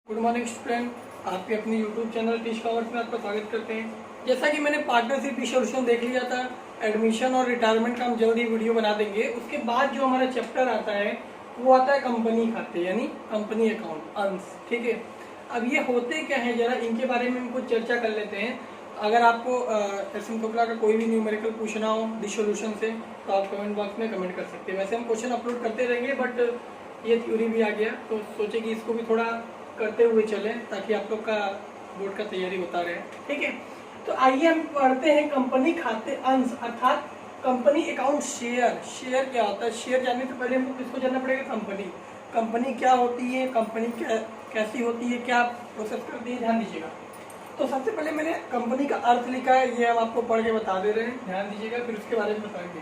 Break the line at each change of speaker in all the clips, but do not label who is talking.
Good morning student, आपके अपने YouTube channel teach commerce में आपका स्वागत करते हैं। जैसा कि मैंने पार्टनरशिप सोल्यूशन देख लिया था, एडमिशन और रिटायरमेंट का हम जल्दी वीडियो बना देंगे। उसके बाद जो हमारा चैप्टर आता है वो आता है कंपनी खाते यानी कंपनी अकाउंट अंश। ठीक है, अब ये होते क्या है जरा इनके बारे में हम कुछ चर्चा कर लेते हैं। अगर आपको एसएम कोपला का कोई भी न्यूमेरिकल पूछना हो दिस सॉल्यूशन से तो आप कमेंट बॉक्स में कमेंट कर सकते हैं। वैसे हम क्वेश्चन अपलोड करते रहेंगे, बट ये थ्योरी भी आ गया तो सोचे कि इसको भी थोड़ा करते हुए चले ताकि आप लोग का बोर्ड का तैयारी होता रहे। ठीक है, तो आइए हम पढ़ते हैं कंपनी खाते अंश अर्थात कंपनी अकाउंट। शेयर क्या होता है? शेयर जानने से पहले हमको किसको जानना पड़ेगा? कंपनी क्या होती है, कंपनी कैसी होती है, क्या प्रोसेस करती है, ध्यान दीजिएगा। तो सबसे पहले मैंने कंपनी का अर्थ लिखा है, ये हम आपको पढ़ के बता दे रहे हैं, ध्यान दीजिएगा, फिर उसके बारे में बताएंगे।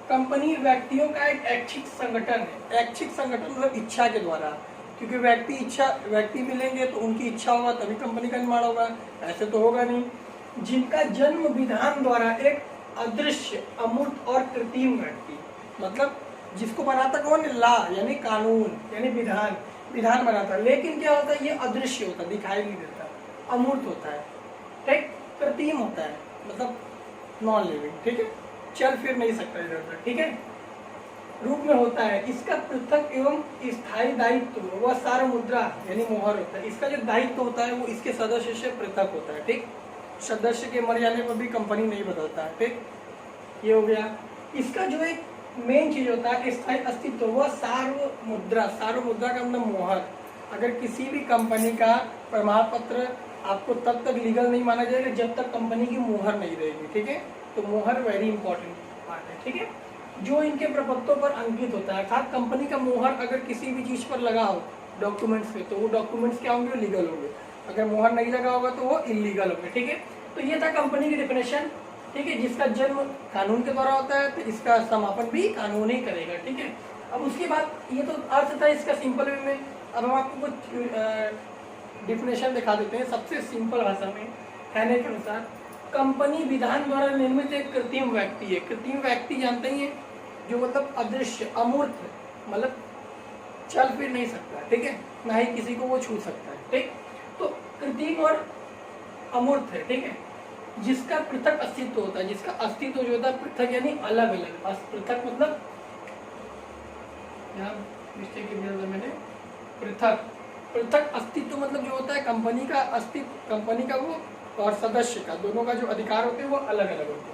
कंपनी व्यक्तियों का एक ऐच्छिक संगठन है। ऐच्छिक संगठन मतलब इच्छा के द्वारा, क्योंकि व्यक्ति मिलेंगे तो उनकी इच्छा होगा तभी कंपनी का निर्माण होगा, ऐसे तो होगा नहीं। जिनका जन्म विधान द्वारा एक अदृश्य अमूर्त और कृत्रिम व्यक्ति, मतलब जिसको बनाता कौन? ला यानी कानून यानी विधान बनाता, लेकिन क्या होता है ये अदृश्य होता है, दिखाई नहीं देता, अमूर्त होता है, ठीक, कृत्रिम होता है, मतलब नॉन लिविंग। ठीक है, चल फिर नहीं सकता इधर उधर, ठीक है, रूप में होता है। इसका पृथक एवं स्थायी दायित्व वह सार मुद्रा यानी मोहर होता है। इसका जो दायित्व होता है वो इसके सदस्य से पृथक होता है। ठीक, सदस्य के मर जाने पर भी कंपनी नहीं बदलता है। ठीक, ये हो गया। इसका जो एक मेन चीज होता है स्थायी अस्तित्व वह सार्वमुद्रा का मतलब मोहर। अगर किसी भी कंपनी का प्रमाण पत्र आपको तब तक लीगल नहीं माना जाएगा जब तक कंपनी की मोहर नहीं रहेगी। ठीक है, तो मोहर वेरी इंपॉर्टेंट पार्ट है। ठीक है, जो इनके प्रपत्रों पर अंकित होता है, अर्थात कंपनी का मोहर अगर किसी भी चीज पर लगा हो डॉक्यूमेंट्स पे तो वो डॉक्यूमेंट्स क्या होंगे? लीगल होंगे। अगर मोहर नहीं लगा होगा तो वो इलीगल होंगे। ठीक है, तो ये था कंपनी की डेफिनेशन। ठीक है, जिसका जन्म कानून के द्वारा होता है तो इसका समापन भी कानून ही करेगा। ठीक है, अब उसके बाद ये तो अर्थ था इसका सिंपल वे में। अब हम आपको कुछ डिफिनेशन दिखा देते हैं सबसे सिंपल भाषा में कहने के अनुसार। कंपनी विधान द्वारा निर्मित एक कृत्रिम व्यक्ति है। कृत्रिम व्यक्ति जानते ही है, जो मतलब अदृश्य अमूर्त, मतलब चल फिर नहीं सकता। ठीक है, ना ही किसी को वो छू सकता है। ठीक, तो कृत्रिम और अमूर्त है। ठीक है, जिसका पृथक अस्तित्व होता है, जिसका अस्तित्व जो होता है पृथक यानी अलग अलग। पृथक मतलब यहाँ मिस्टेक मैंने पृथक अस्तित्व मतलब जो होता है कंपनी का अस्तित्व, कंपनी का वो और सदस्य का दोनों का जो अधिकार होते हैं वो अलग अलग होते हैं।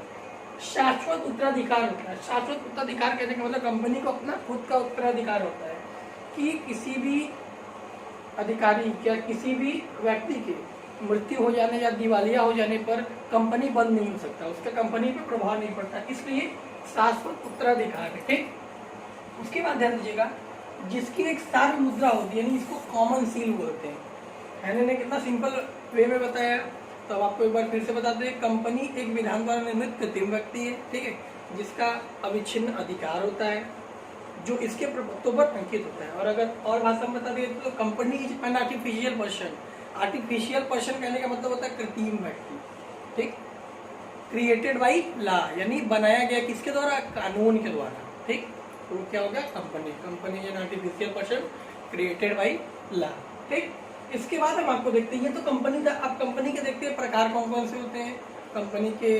शाश्वत उत्तराधिकार होता है। शाश्वत उत्तराधिकार कहने का मतलब कंपनी को अपना खुद का उत्तराधिकार होता है कि किसी भी अधिकारी या किसी भी व्यक्ति के मृत्यु हो जाने या दिवालिया हो जाने पर कंपनी बंद नहीं हो सकता, उसका कंपनी पर प्रभाव नहीं पड़ता, इसलिए शाश्वत उत्तराधिकार है। ठीक, उसके बाद ध्यान दीजिएगा, जिसकी एक सार्व मुद्रा होती है यानी इसको कॉमन सील बोलते हैं। मैंने कितना सिंपल वे में बताया, तो अब आपको एक बार फिर से बताते हैं। कंपनी एक विधान द्वारा निर्मित कृत्रिम व्यक्ति है। ठीक है, जिसका अविच्छिन्न अधिकार होता है जो इसके प्रभुत्व पर अंकित होता है। और अगर और भाषा में बता दें तो company is an artificial person. Artificial person कहने का मतलब होता है कृत्रिम व्यक्ति। ठीक, क्रिएटेड बाई लॉ यानी बनाया गया किसके द्वारा? कानून के द्वारा। ठीक, तो क्या हो गया? Company is an artificial person created by law. ठीक, इसके बाद हम आपको देखते हैं, ये तो कंपनी का। अब कंपनी के देखते हैं प्रकार कौन कौन से होते हैं, कंपनी के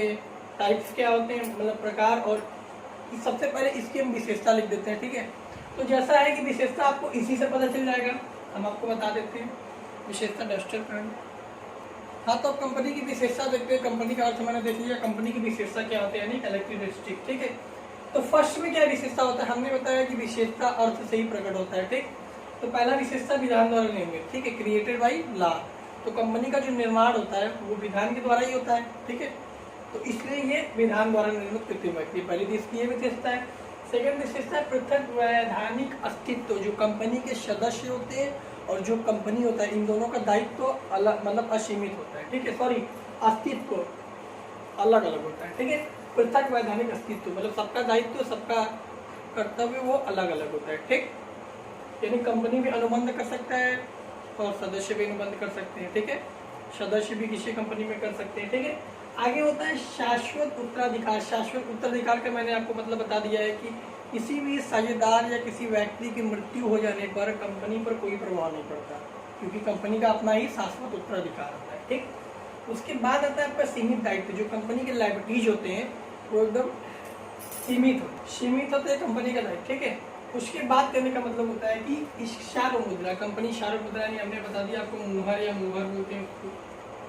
टाइप्स क्या होते हैं, मतलब प्रकार। और सबसे पहले इसकी हम विशेषता लिख देते हैं। ठीक है, तो जैसा है कि विशेषता आपको इसी से पता चल जाएगा, हम आपको बता देते हैं विशेषता डस्टर पेन। हाँ, तो कंपनी की विशेषता देखते हैं। कंपनी का अर्थ मैंने देख लिया, कंपनी की विशेषता क्या होती है यानी कैरेक्टरिस्टिक। ठीक है, तो फर्स्ट में क्या विशेषता होता है? हमने बताया कि विशेषता अर्थ से ही प्रकट होता है। ठीक, तो पहला विशेषता विधान द्वारा निर्मित। ठीक है, क्रिएटेड बाई लॉ, तो कंपनी का जो निर्माण होता है वो विधान के द्वारा ही होता है। ठीक है, तो इसलिए ये विधान द्वारा निर्मित कृत्रिम व्यक्ति, पहली तो इसकी ये विशेषता है। सेकंड विशेषता है पृथक वैधानिक अस्तित्व। जो कंपनी के सदस्य होते हैं और जो कंपनी होता है इन दोनों का दायित्व अलग मतलब असीमित होता है। ठीक है, सॉरी, अस्तित्व अलग अलग होता है। ठीक है, पृथक वैधानिक अस्तित्व मतलब सबका दायित्व सबका कर्तव्य वो अलग अलग होता है। ठीक, यानी कंपनी भी अनुबंध कर सकता है और सदस्य भी अनुबंध कर सकते हैं। ठीक है, सदस्य भी किसी कंपनी में कर सकते हैं। ठीक है, आगे होता है शाश्वत उत्तराधिकार। शाश्वत उत्तराधिकार का मैंने आपको मतलब बता दिया है कि किसी भी साझेदार या किसी व्यक्ति की मृत्यु हो जाने पर कंपनी पर कोई प्रभाव नहीं पड़ता। क्योंकि कंपनी का अपना ही शाश्वत उत्तराधिकार होता है। ठीक, उसके बाद आता है आपका सीमित दायित्व। जो कंपनी के लायबिलिटीज होते हैं वो एकदम सीमित होते हैं कंपनी का दायित्व। ठीक है, उसके बाद करने का मतलब होता है कि सार्व मुद्रा, कंपनी सार्व मुद्रा यानी हमने बता दिया आपको मुहर या मुहर बोलते हैं उसको।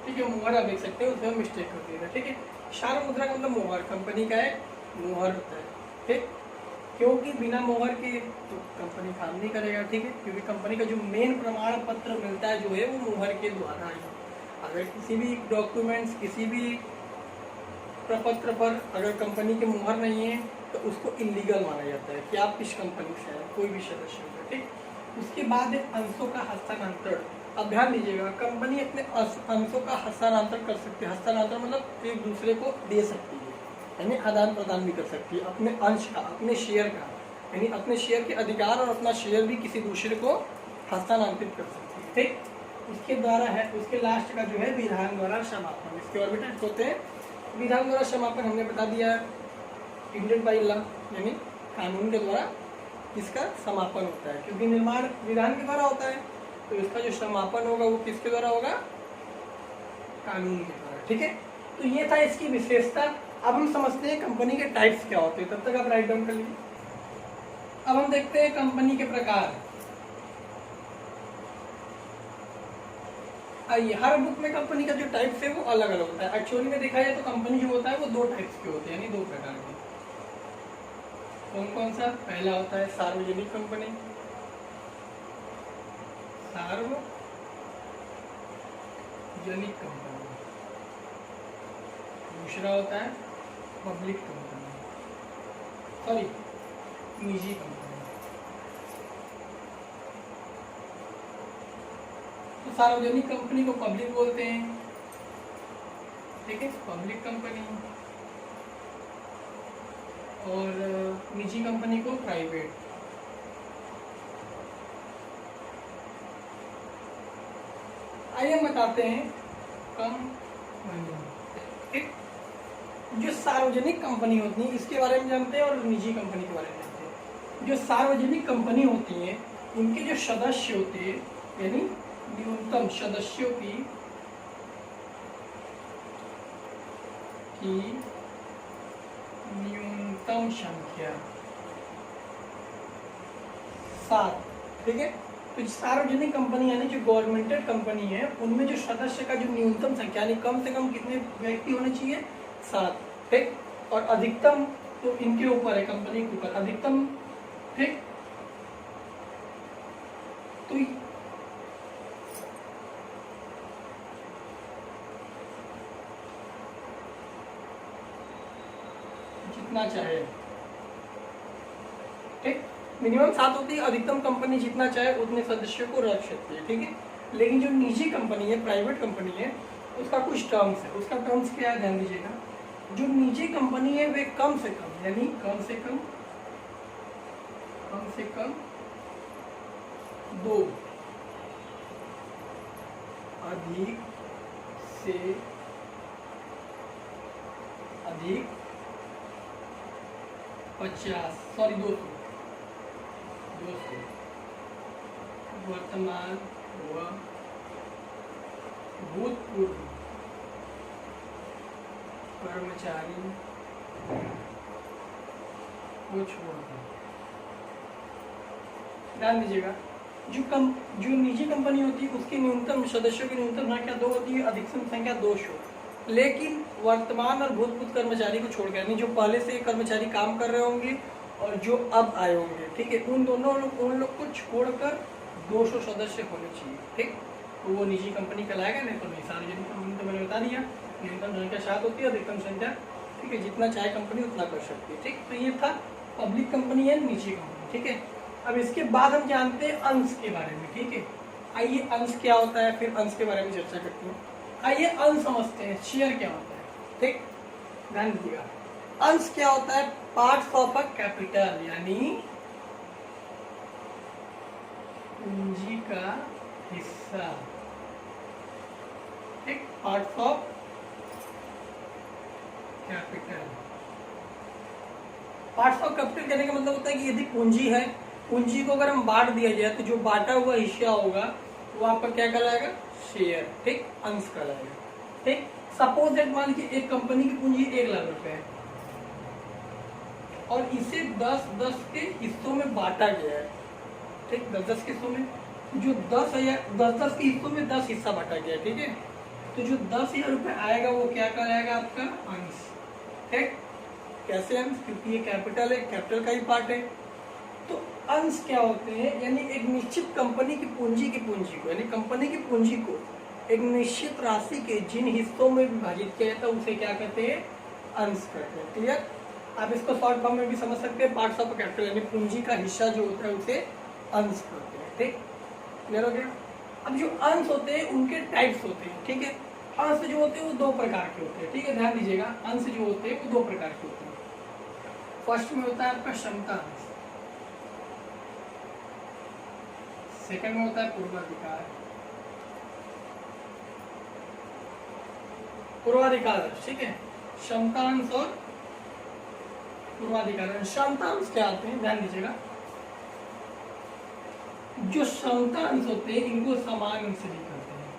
ठीक है, मुहर आप देख सकते हैं, उसमें मिस्टेक होती है। ठीक है, सार्व मुद्रा का मतलब मुहर, कंपनी का एक मुहर होता है। ठीक, क्योंकि बिना मुहर के तो कंपनी काम नहीं करेगा। ठीक है, क्योंकि कंपनी का जो मेन प्रमाण पत्र मिलता है जो है वो मुहर के द्वारा ही। अगर किसी भी डॉक्यूमेंट्स, किसी भी प्रपत्र पर अगर कंपनी के मुहर नहीं है तो उसको इलीगल माना जाता है कि आप किस कंपनी से हैं, कोई भी सदस्य होगा। ठीक, उसके बाद है अंशों का हस्तांतरण। अब ध्यान दीजिएगा, कंपनी अपने अंशों का हस्तांतरण कर सकती है। हस्तांतरण मतलब एक दूसरे को दे सकती है, यानी आदान प्रदान भी कर सकती है अपने अंश का, अपने शेयर का, यानी अपने शेयर के अधिकार और अपना शेयर भी किसी दूसरे को हस्तांतरित कर सकती है। ठीक, उसके द्वारा है, उसके लास्ट का जो है विधान द्वारा समापन। इसके और भी टाइप्स होते हैं। विधान द्वारा समापन हमने बता दिया, इंडेड बाई लॉ यानी कानून के द्वारा इसका समापन होता है, क्योंकि निर्माण विधान के द्वारा होता है तो इसका जो समापन होगा वो किसके द्वारा होगा, कानून के द्वारा। ठीक है, तो ये था इसकी विशेषता। अब हम समझते हैं कंपनी के टाइप्स क्या होते हैं, तब तक आप राइट डाउन कर लीजिए। अब हम देखते हैं कंपनी के प्रकार। आइए, हर बुक में कंपनी का जो टाइप्स है वो अलग अलग होता है। एक्चुअली में देखा जाए तो कंपनी जो होता है वो दो टाइप्स के होते हैं, यानी दो प्रकार के। कौन कौन सा? पहला होता है सार्वजनिक कंपनी, सार्वजनिक कंपनी। दूसरा होता है पब्लिक कंपनी, सॉरी निजी कंपनी। तो सार्वजनिक कंपनी को पब्लिक बोलते हैं। ठीक है, पब्लिक कंपनी, और निजी कंपनी को प्राइवेट। आइए हम बताते हैं कंपनी। ठीक, जो सार्वजनिक कंपनी होती है इसके बारे में जानते हैं और निजी कंपनी के बारे में जानते हैं। जो सार्वजनिक कंपनी होती है इनके जो सदस्य होते हैं, यानी न्यूनतम सदस्यों की न्यूनतम संख्या 7। ठीक है, तो सार्वजनिक कंपनी यानी जो गवर्नमेंटेड कंपनी है उनमें जो सदस्य का जो न्यूनतम संख्या यानी कम से कम कितने व्यक्ति होने चाहिए, 7। ठीक, और अधिकतम तो इनके ऊपर है, कंपनी के ऊपर अधिकतम। ठीक, तो जितना चाहे। ठीक, मिनिमम 7 होती है, अधिकतम कंपनी जितना चाहे उतने सदस्यों को रख सकती है। ठीक है, लेकिन जो निजी कंपनी है, प्राइवेट कंपनी है, उसका कुछ टर्म्स है। उसका टर्म्स क्या है, ध्यान दीजिएगा। जो निजी कंपनी है वे कम से कम, यानी कम से कम 2 अधिक से अधिक 200 वर्तमान व भूतपूर्व कर्मचारी को छोड़कर। ध्यान दीजिएगा, जो निजी कंपनी होती है उसकी न्यूनतम सदस्यों की न्यूनतम संख्या 2 होती है, अधिकतम संख्या 200। लेकिन वर्तमान और भूतपूर्व कर्मचारी को छोड़कर, यानी जो पहले से कर्मचारी काम कर रहे होंगे और जो अब आए होंगे, ठीक है, उन लोग को छोड़कर 200 सदस्य होने चाहिए। ठीक, तो वो निजी कंपनी कहलाएगा, नहीं तो नहीं। सार्वजनिक कंपनी तो मैंने बता दिया, न्यूनतम संख्या 7 होती है, अधिकतम संख्या, ठीक है, जितना चाहे कंपनी उतना कर सकती है। ठीक, तो ये था पब्लिक कंपनी है, निजी कंपनी। ठीक है, अब इसके बाद हम जानते हैं अंश के बारे में। ठीक है, आइए अंश क्या होता है, फिर अंश के बारे में चर्चा करते हैं। आइए अंश समझते हैं, शेयर क्या होता है। ठीक, ध्यान दीजिएगा, अंश क्या होता है, पार्ट्स ऑफ अ कैपिटल, यानी पूंजी का हिस्सा। ठीक, parts of capital. Parts of capital कहने का मतलब होता है कि यदि पूंजी है, पूंजी को अगर हम बांट दिया जाए तो जो बांटा हुआ हिस्सा होगा वो आपका क्या कहलाएगा, शेयर, ठीक, अंश कहलाएगा, ठीक। सपोज दैट मान लीजिए एक कंपनी की पूंजी 1 लाख रुपए है और इसे 10-10 के हिस्सों में बांटा गया है, ठीक, 10-10 के हिस्सों में, जो 10 के हिस्सों में 10 हिस्सा बांटा गया है, ठीक है। तो जो 10,000 रुपये आएगा वो क्या कहलाएगा, आपका अंश, ठीक। कैसे अंश, क्योंकि ये कैपिटल है, कैपिटल का ही पार्ट है। तो अंश क्या होते हैं, यानी एक निश्चित कंपनी की पूंजी को, यानी कंपनी की पूंजी को एक निश्चित राशि के जिन हिस्सों में विभाजित किया जाता है उसे क्या कहते हैं, अंश कहते हैं। क्लियर। आप इसको शॉर्ट फॉर्म में भी समझ सकते हैं, पार्ट्स ऑफ कैपिटल, यानी पूंजी का हिस्सा जो होता है उसे अंश कहते हैं, ठीक। क्लियर हो गया। अब जो अंश होते हैं उनके टाइप्स होते हैं, ठीक है। अंश जो होते हैं वो 2 प्रकार के होते हैं, ठीक है, ध्यान दीजिएगा। अंश जो होते हैं वो 2 प्रकार के होते हैं। फर्स्ट में होता है आपका क्षमता अंश, सेकंड में होता है पूर्वाधिकार। पूर्वाधिकार अंश, ठीक है, क्षमता अंश और पूर्वाधिकार अंश। क्षमता अंश क्या आते हैं, ध्यान दीजिएगा। जो क्षमता अंश होते हैं इनको समान अंश भी कहते हैं,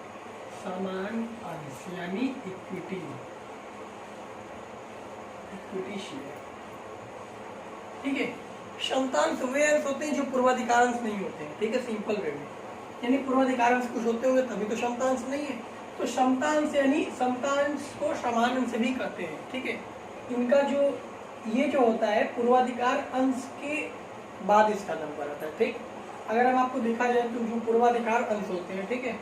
समान अंश यानी इक्विटी शेयर, ठीक है। क्षमता अंश वे अंश होते हैं जो पूर्वाधिकार अंश नहीं होते हैं, ठीक है, सिंपल वे में। यानी पूर्वाधिकार अंश कुछ होते होंगे तभी तो क्षमता अंश नहीं है। तो क्षमता अंश यानी क्षमता अंश को समान अंश भी कहते हैं, ठीक है। इनका जो ये जो होता है पूर्वाधिकार अंश के बाद इसका नंबर आता है, ठीक। अगर हम आपको देखा जाए तो जो पूर्वाधिकार अंश होते हैं, ठीक है,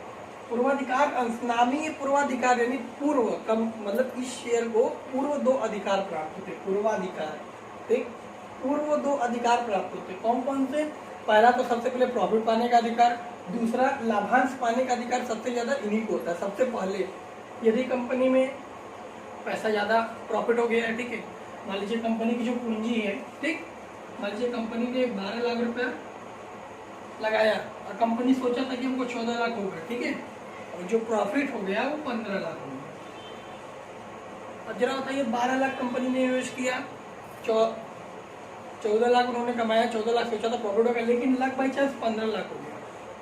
पूर्वाधिकार अंश, नामी पूर्वाधिकार यानी पूर्व कम, मतलब इस शेयर को पूर्व 2 अधिकार प्राप्त होते हैं, पूर्वाधिकार, ठीक। पूर्व 2 अधिकार प्राप्त होते हैं, कौन कौन से। पहला तो सबसे पहले प्रॉफिट पाने का अधिकार, दूसरा लाभांश पाने का अधिकार सबसे ज्यादा इन्हीं को होता है। सबसे पहले यदि कंपनी में पैसा ज्यादा प्रॉफिट हो गया है, ठीक है, मान लीजिए कंपनी की जो पूंजी है, ठीक, मान लीजिए कंपनी ने 12 लाख रुपया लगाया और कंपनी सोचा था कि हमको 14 लाख होगा, ठीक है, और जो प्रॉफिट हो गया वो 15 लाख हो गया। अब जरा बताइए 12 लाख कंपनी ने इन्वेस्ट किया, 14 लाख उन्होंने कमाया, 14 लाख सोचा था प्रॉफिट होगा, लेकिन लक बाई चांस 15 लाख हो गया।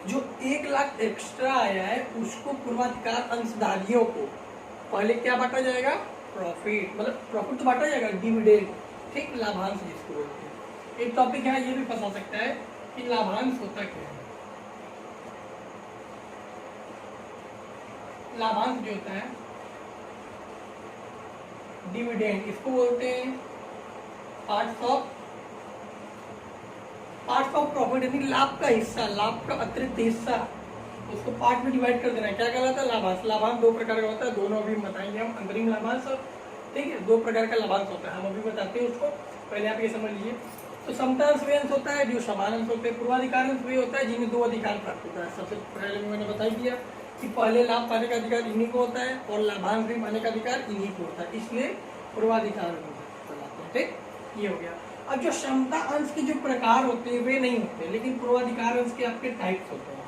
जो 1 लाख एक्स्ट्रा आया है उसको पूर्वाधिकार अंशधारियों को पहले क्या बांटा जाएगा, प्रॉफिट, मतलब प्रॉफिट तो बांटा जाएगा, डिविडेंड, ठीक, लाभांश जिसको बोलते हैं। एक टॉपिक यहाँ ये भी फंसा सकता है कि लाभांश होता क्या है। लाभांश जो होता है, डिविडेंड, इसको बोलते हैं पार्ट्स ऑफ प्रॉफिट, यानी लाभ का हिस्सा, लाभ का अतिरिक्त हिस्सा, उसको पार्ट में डिवाइड कर देना है। क्या कहलाता है, लाभांश। लाभांश 2 प्रकार का होता है, दोनों अभी बताएंगे हम, अंतरिम लाभांश और, ठीक है, 2 प्रकार का लाभांश होता है, हम अभी बताते हैं उसको, पहले आप ये समझ लीजिए। तो समता अंश वे अंश होता है जो समान अंश होते हैं, पूर्वाधिकार अंश वे होता है जिनमें 2 अधिकार प्राप्त होता है। सबसे पहले मैंने बता दिया कि पहले लाभ पाने का अधिकार इन्हीं को होता है और लाभांश भी पाने का अधिकार इन्हीं को होता है, इसलिए पूर्वाधिकार कहलाते हैं, ठीक, ये हो गया। अब जो क्षमता अंश के जो प्रकार होते हैं वे नहीं होते, लेकिन पूर्वाधिकार अंश के आपके टाइप्स होते हैं।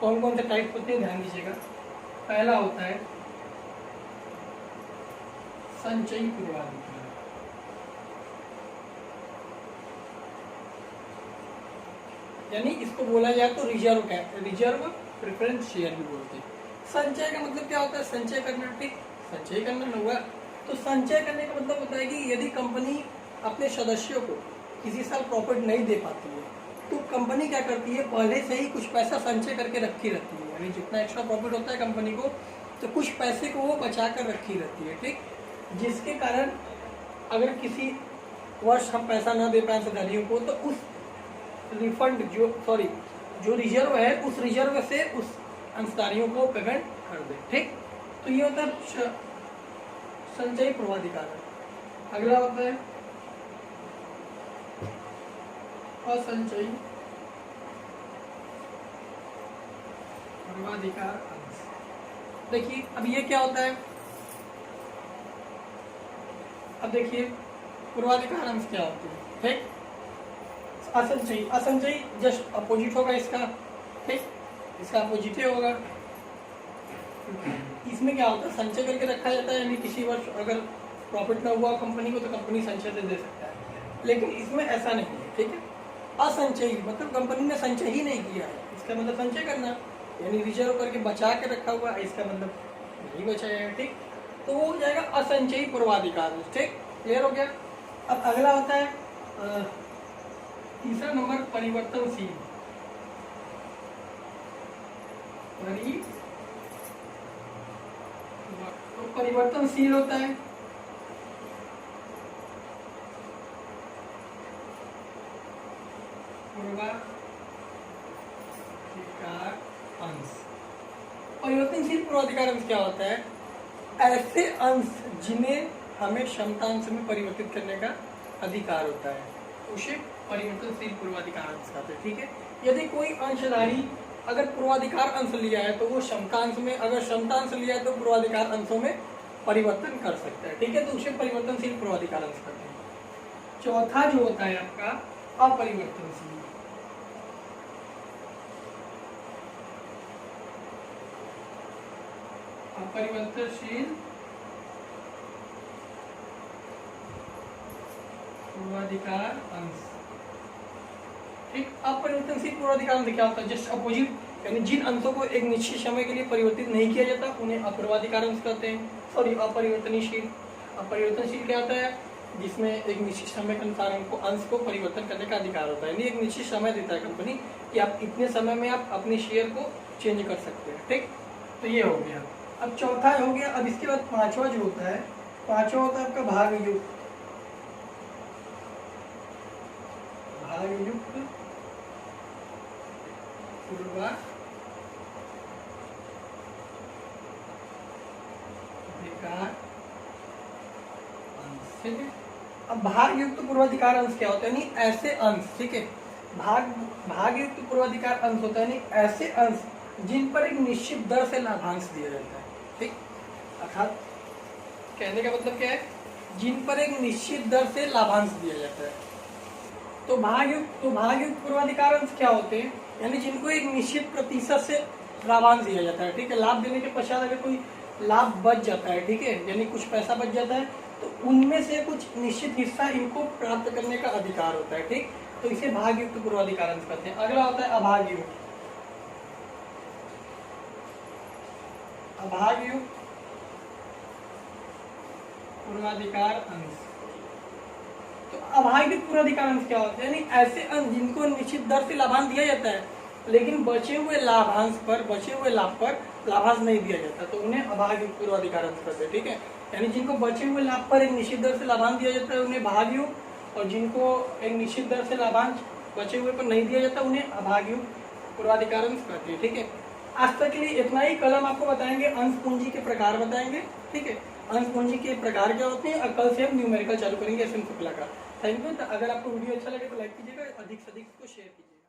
कौन कौन से टाइप्स होते हैं, ध्यान दीजिएगा। पहला होता है संचयी पूर्वाधिकार, यानी इसको बोला जाए तो रिजर्व प्रेफरेंस शेयर भी बोलते हैं। संचय का मतलब क्या होता है, संचय करना, ठीक, संचय करना न हुआ। तो संचय करने का मतलब होता है कि यदि कंपनी अपने सदस्यों को किसी साल प्रॉफिट नहीं दे पाती है तो कंपनी क्या करती है, पहले से ही कुछ पैसा संचय करके रखी रहती है, यानी जितना एक्स्ट्रा प्रॉफिट होता है कंपनी को तो कुछ पैसे को वो बचा कर रखी रहती है, ठीक, जिसके कारण अगर किसी वर्ष हम पैसा न दे पाए अंशधारियों को तो उस रिफंड जो रिजर्व है उस रिजर्व से उस अंशधारियों को पेमेंट कर दे, ठीक। तो ये होता है संचयी पूर्वाधिकार। अगला होता है असंचयी पूर्वाधिकार अंश। देखिए अब ये क्या होता है, अब देखिए पूर्वाधिकार अंश क्या होती है, ठीक। असंचयी जस्ट अपोजिट होगा इसका, ठीक, इसका अपोजिट ही होगा। इसमें क्या होता है, संचय करके रखा जाता है, यानी किसी वर्ष अगर प्रॉफिट ना हुआ कंपनी को तो कंपनी संचय से दे सकता है, लेकिन इसमें ऐसा नहीं है, ठीक है। असंचयी मतलब कंपनी ने संचय ही नहीं किया है, इसका मतलब संचय करना, यानी रिजर्व करके बचा के रखा हुआ है, इसका मतलब नहीं बचा जाएगा, ठीक। तो वो हो जाएगा असंचयी पूर्वाधिकार अंश, ठीक। क्लियर हो गया। अब अगला होता है तीसरा नंबर परिवर्तनशील। तो परिवर्तनशील होता है पूर्वाधिकार अंश। परिवर्तनशील पूर्वाधिकार अंश क्या होता है? ऐसे अंश जिन्हें हमें क्षमतांश में परिवर्तित करने का अधिकार होता है, उसे परिवर्तनशील पूर्वाधिकार अंश कहते हैं, ठीक है। यदि कोई अंशधारी अगर पूर्वाधिकार अंश लिया है तो वो क्षमतांश में, अगर क्षमतांश लिया है तो पूर्वाधिकार अंशों में परिवर्तन कर सकता है, ठीक है। तो उसे परिवर्तनशील पूर्वाधिकार अंश कहते हैं। चौथा जो होता है आपका अपरिवर्तनशील। अपरिवर्तनशील पूर्वाधिकार अंश, ठीक। अपरिवर्तनशील पूर्वाधिकार अंश क्या होता है? जस्ट अपोजिट, यानी जिन अंशों को एक निश्चित समय के लिए परिवर्तित नहीं किया जाता उन्हें अपूर्वाधिकार अंश कहते हैं। सॉरी, अपरिवर्तनशील। अपरिवर्तनशील क्या होता है? जिसमें एक निश्चित समय के अनुसार हमको अंश को परिवर्तन करने का अधिकार होता है, यानी एक निश्चित समय देता है कंपनी कि आप इतने समय में आप अपने शेयर को चेंज कर सकते हैं, ठीक। तो ये हो गया। अब चौथा हो गया। अब इसके बाद पांचवा जो होता है, पांचवा होता है आपका भागयुक्त। भागयुक्त पूर्वाधिकार अंश, ठीक है। अब भागयुक्त पूर्वाधिकार अंश क्या होता है? यानी ऐसे अंश, ठीक है। भागयुक्त पूर्वाधिकार अंश होता है यानी ऐसे अंश जिन पर एक निश्चित दर से लाभांश दिया जाता है, ठीक। अर्थात कहने का मतलब क्या है? जिन पर एक निश्चित दर से लाभांश दिया जाता है। तो भागयुक्त पूर्वाधिकार अंश क्या होते हैं? यानी जिनको एक निश्चित प्रतिशत से लाभांश दिया जाता है, ठीक है। लाभ देने के पश्चात अगर कोई लाभ बच जाता है, ठीक है, यानी कुछ पैसा बच जाता है, तो उनमें से कुछ निश्चित हिस्सा इनको प्राप्त करने का अधिकार होता है, ठीक। तो इसे भागयुक्त पूर्वाधिकार अंश कहते हैं। अगला होता है अभागयुक्त। अभागयुक्त पूर्वाधिकार अंश। तो अभागयुक्त पूर्वाधिकार अंश क्या होता है? यानी ऐसे अंश जिनको निश्चित दर से लाभांश दिया जाता है लेकिन बचे हुए लाभ पर लाभांश नहीं दिया जाता, तो उन्हें अभागयुक्त पूर्वाधिकार अंश कहते हैं, ठीक है। यानी जिनको बचे हुए लाभ पर एक निश्चित दर से लाभांश दिया जाता है उन्हें भागयुक्त, और जिनको एक निश्चित दर से लाभांश बचे हुए पर नहीं दिया जाता उन्हें अभागयुक्त पूर्वाधिकार अंश कहते हैं, ठीक है। आज तक के लिए इतना ही। कल हम आपको बताएंगे अंश पूंजी के प्रकार बताएंगे, ठीक है। अंश पूंजी के प्रकार क्या होते हैं, और कल से हम न्यूमेरिकल चालू करेंगे एस एम शुक्ला का। Thank you. अगर आपको वीडियो अच्छा लगे तो लाइक कीजिएगा, अधिक से अधिक इसको शेयर कीजिएगा।